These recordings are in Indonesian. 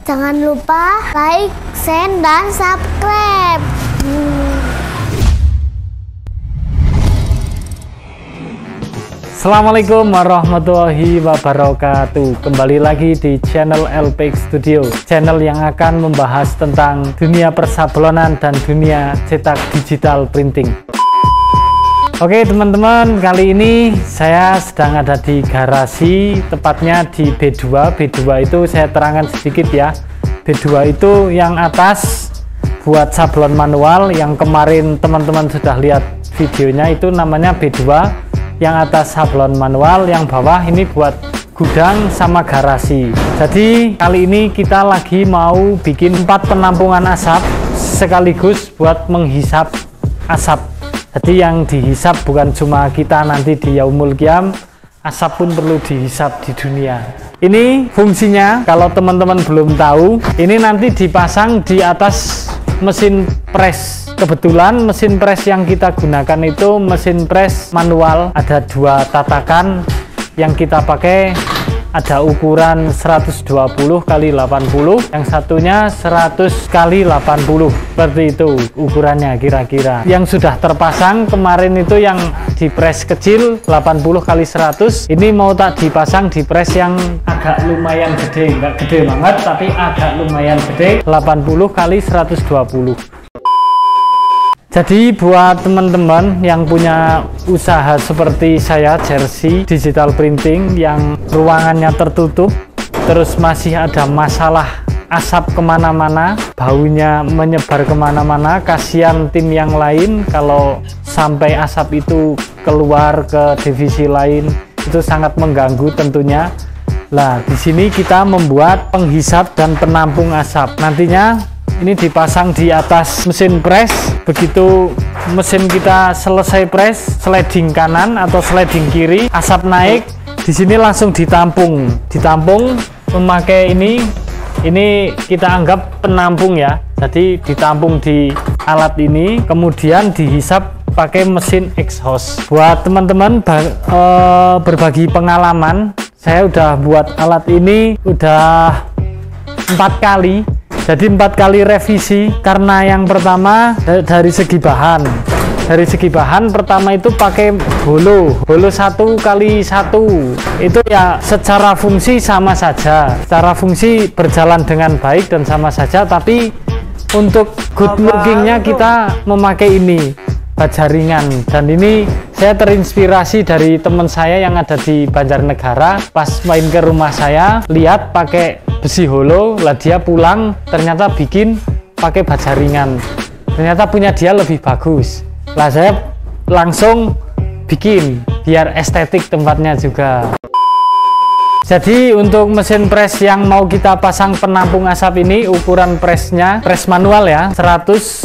Jangan lupa like, share, dan subscribe. Assalamualaikum warahmatullahi wabarakatuh. Kembali lagi di channel LPX Studio, channel yang akan membahas tentang dunia persablonan dan dunia cetak digital printing. Oke teman-teman, kali ini saya sedang ada di garasi, tepatnya di B2. B2 itu saya terangkan sedikit ya. B2 itu yang atas buat sablon manual, yang kemarin teman-teman sudah lihat videonya, itu namanya B2. Yang atas sablon manual, yang bawah ini buat gudang sama garasi. Jadi kali ini kita lagi mau bikin 4 penampungan asap sekaligus buat menghisap asap. Jadi yang dihisap bukan cuma kita nanti di Yaumul Qiyam, asap pun perlu dihisap di dunia. Ini fungsinya, kalau teman-teman belum tahu, ini nanti dipasang di atas mesin press. Kebetulan mesin press yang kita gunakan itu mesin press manual, ada 2 tatakan. Yang kita pakai ada ukuran 120 x 80, yang satunya 100 x 80, seperti itu ukurannya kira-kira. Yang sudah terpasang kemarin itu yang di press kecil 80 x 100, ini mau tak dipasang di press yang agak lumayan gede, nggak gede banget tapi agak lumayan gede, 80 x 120. Jadi buat teman-teman yang punya usaha seperti saya, Jersey Digital Printing, yang ruangannya tertutup, terus masih ada masalah asap kemana-mana, baunya menyebar kemana-mana, kasihan tim yang lain kalau sampai asap itu keluar ke divisi lain, itu sangat mengganggu tentunya. Nah, di sini kita membuat penghisap dan penampung asap. Nantinya ini dipasang di atas mesin press. Begitu mesin kita selesai press, sliding kanan atau sliding kiri, asap naik, di sini langsung ditampung memakai ini kita anggap penampung ya. Jadi ditampung di alat ini, kemudian dihisap pakai mesin exhaust. Buat teman-teman berbagi pengalaman, saya udah buat alat ini udah 4 kali. Jadi 4 kali revisi, karena yang pertama dari segi bahan. Dari segi bahan pertama itu pakai holo 1x1, itu ya secara fungsi sama saja, secara fungsi berjalan dengan baik dan sama saja, tapi untuk good lookingnya kita memakai ini baja ringan. Dan ini saya terinspirasi dari teman saya yang ada di Banjarnegara. Pas main ke rumah saya, lihat pakai besi holo, lah dia pulang ternyata bikin pakai baja ringan, ternyata punya dia lebih bagus. Lah saya langsung bikin biar estetik tempatnya juga. Jadi untuk mesin press yang mau kita pasang penampung asap ini, ukuran pressnya, press manual ya, 120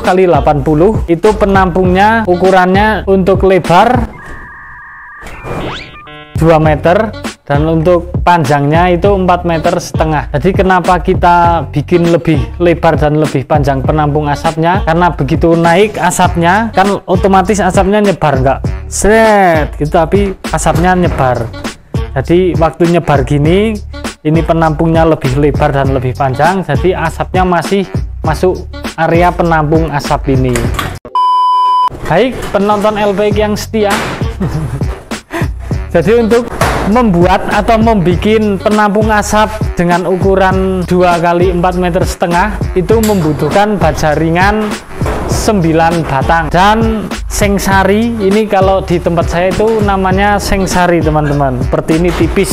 x 80, itu penampungnya ukurannya untuk lebar 2 meter dan untuk panjangnya itu 4,5 meter. Jadi kenapa kita bikin lebih lebar dan lebih panjang penampung asapnya? Karena begitu naik asapnya kan otomatis asapnya nyebar, nggak set gitu, tapi asapnya nyebar. Jadi waktu nyebar gini, ini penampungnya lebih lebar dan lebih panjang, jadi asapnya masih masuk area penampung asap ini. Baik penonton LPX yang setia, jadi untuk membuat atau membuat penampung asap dengan ukuran 2 x 4,5 meter itu membutuhkan baja ringan 9 batang dan sengsari. Ini kalau di tempat saya itu namanya sengsari teman-teman, seperti ini tipis.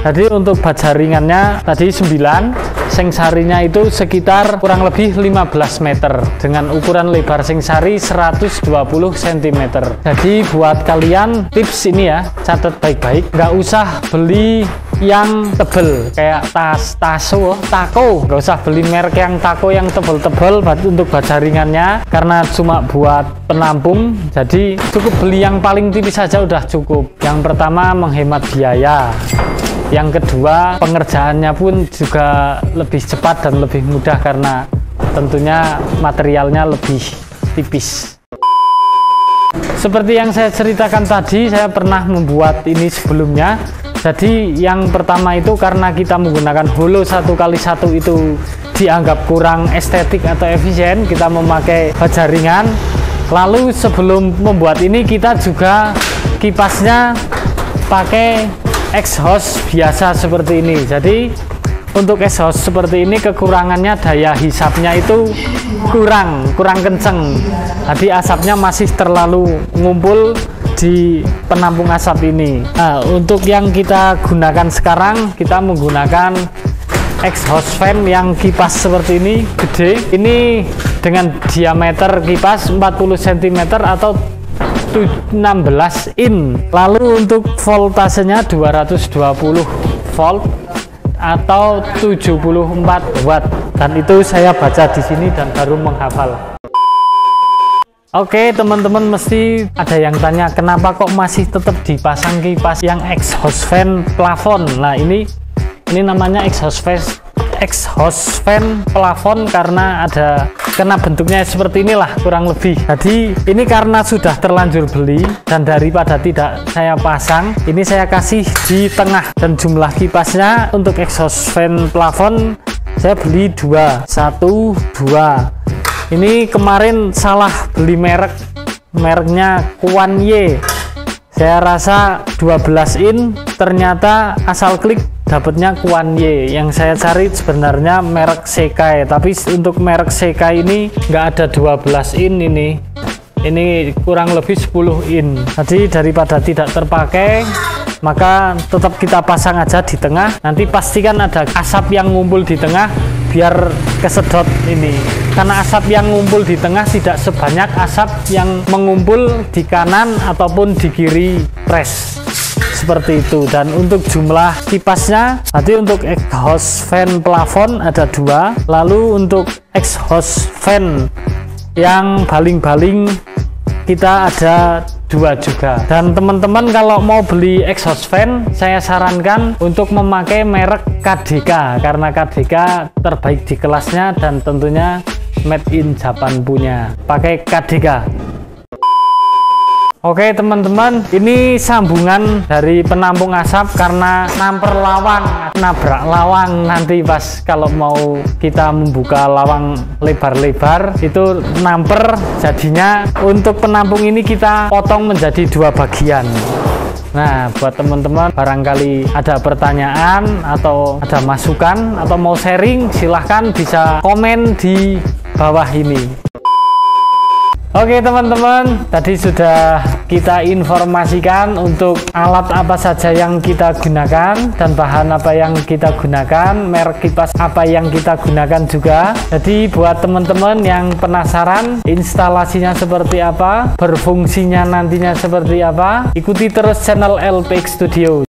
Jadi untuk baja ringannya tadi 9, sengsarinya itu sekitar kurang lebih 15 meter dengan ukuran lebar sengsari 120 cm. Jadi buat kalian tips ini ya, catat baik-baik, nggak usah beli yang tebel kayak tako, nggak usah beli merek yang tako yang tebel-tebel untuk baja ringannya, karena cuma buat penampung. Jadi cukup beli yang paling tipis saja udah cukup. Yang pertama menghemat biaya, yang kedua pengerjaannya pun juga lebih cepat dan lebih mudah karena tentunya materialnya lebih tipis. Seperti yang saya ceritakan tadi, saya pernah membuat ini sebelumnya. Jadi yang pertama itu karena kita menggunakan holo 1x1 itu dianggap kurang estetik atau efisien, kita memakai baja ringan. Lalu sebelum membuat ini kita juga kipasnya pakai exhaust biasa seperti ini. Jadi untuk exhaust seperti ini kekurangannya daya hisapnya itu kurang kenceng. Jadi asapnya masih terlalu ngumpul di penampung asap ini. Nah, untuk yang kita gunakan sekarang, kita menggunakan exhaust fan yang kipas seperti ini, gede. Ini dengan diameter kipas 40 cm atau 16 in. Lalu untuk voltasenya 220 volt atau 74 watt. Dan itu saya baca di sini dan baru menghafal. Oke teman-teman, mesti ada yang tanya kenapa kok masih tetap dipasang kipas yang exhaust fan plafon. Nah ini namanya exhaust fan plafon karena bentuknya seperti inilah kurang lebih. Jadi ini karena sudah terlanjur beli dan daripada tidak saya pasang, ini saya kasih di tengah. Dan jumlah kipasnya untuk exhaust fan plafon saya beli 2. Ini kemarin salah beli mereknya Kuan-Ye. Saya rasa 12 in, ternyata asal klik dapatnya Kuan-Ye. Yang saya cari sebenarnya merek Sekai, tapi untuk merek Sekai ini nggak ada 12 in ini kurang lebih 10 in. Jadi daripada tidak terpakai, maka tetap kita pasang aja di tengah. Nanti pastikan ada asap yang ngumpul di tengah biar kesedot ini, karena asap yang ngumpul di tengah tidak sebanyak asap yang mengumpul di kanan ataupun di kiri press seperti itu. Dan untuk jumlah kipasnya, nanti untuk exhaust fan plafon ada 2, lalu untuk exhaust fan yang baling-baling kita ada 2 juga. Dan teman-teman kalau mau beli exhaust fan, saya sarankan untuk memakai merek KDK karena KDK terbaik di kelasnya dan tentunya made in Japan punya. Pakai KDK. Oke teman-teman, ini sambungan dari penampung asap karena nabrak lawang nanti pas kalau mau kita membuka lawang lebar-lebar itu namper. Jadinya untuk penampung ini kita potong menjadi 2 bagian. Nah, buat teman-teman barangkali ada pertanyaan atau ada masukan atau mau sharing, silahkan bisa komen di bawah ini. Oke teman-teman, tadi sudah kita informasikan untuk alat apa saja yang kita gunakan dan bahan apa yang kita gunakan, merek kipas apa yang kita gunakan juga. Jadi buat teman-teman yang penasaran instalasinya seperti apa, berfungsinya nantinya seperti apa, ikuti terus channel LPX Studio.